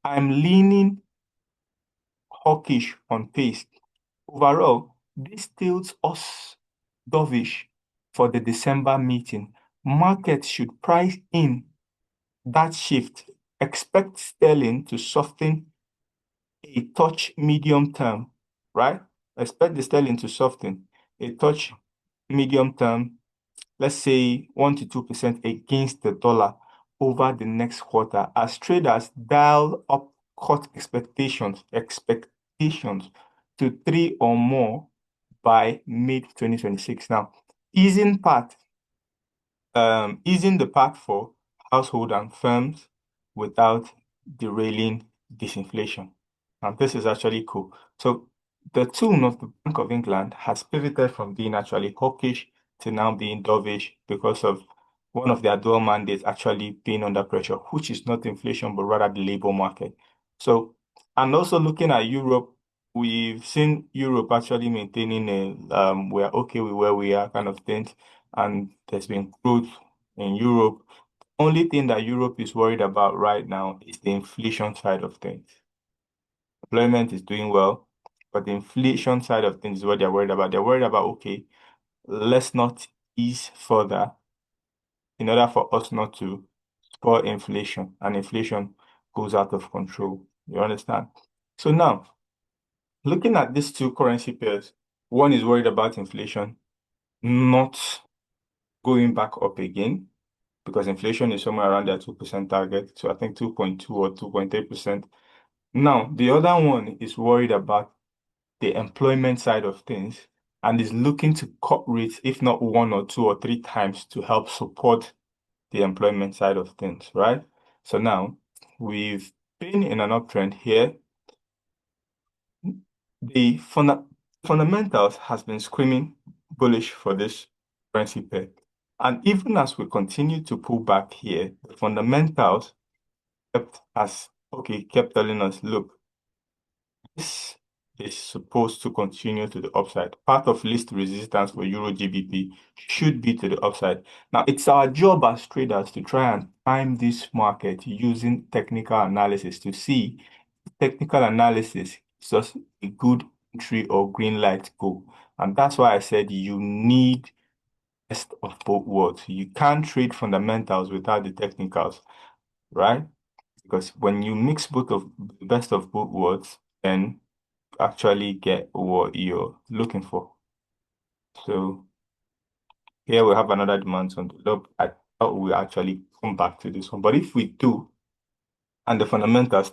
I'm leaning hawkish on pace. Overall, this tilts us dovish for the December meeting. Markets should price in that shift. Expect sterling to soften a touch medium term, right? Expect the sterling to soften a touch medium term, let's say 1 to 2% against the dollar over the next quarter as traders dial up cut expectations to 3 or more by mid 2026. Now, easing part easing the path for household and firms without derailing disinflation. And this is actually cool. So the tune of the Bank of England has pivoted from being actually hawkish to now being dovish because of one of their dual mandates actually being under pressure, which is not inflation, but rather the labor market. So, and also looking at Europe, we've seen Europe actually maintaining we're okay with where we are kind of thing, and there's been growth in Europe. Only thing that Europe is worried about right now is the inflation side of things. Employment is doing well, but the inflation side of things is what they're worried about. They're worried about, okay, let's not ease further in order for us not to spur inflation, and inflation goes out of control. You understand? So now, looking at these two currency pairs, one is worried about inflation not going back up again, because inflation is somewhere around their 2% target. So I think 2.2 or 2.8%. Now, the other one is worried about the employment side of things and is looking to cut rates, if not 1 or 2 or 3 times, to help support the employment side of things, right? So now we've been in an uptrend here. The fundamentals has been screaming bullish for this currency pair. And even as we continue to pull back here, the fundamentals kept telling us, look, this is supposed to continue to the upside. Part of least resistance for Euro GBP should be to the upside. Now, it's our job as traders to try and time this market using technical analysis to see if technical analysis is just a good entry or green light go. And that's why I said you need best of both worlds. You can't trade fundamentals without the technicals, right? Because when you mix both of the best of both worlds, then you actually get what you're looking for. So here we have another demand on the low. I thought we actually come back to this one, but if we do, and the fundamentals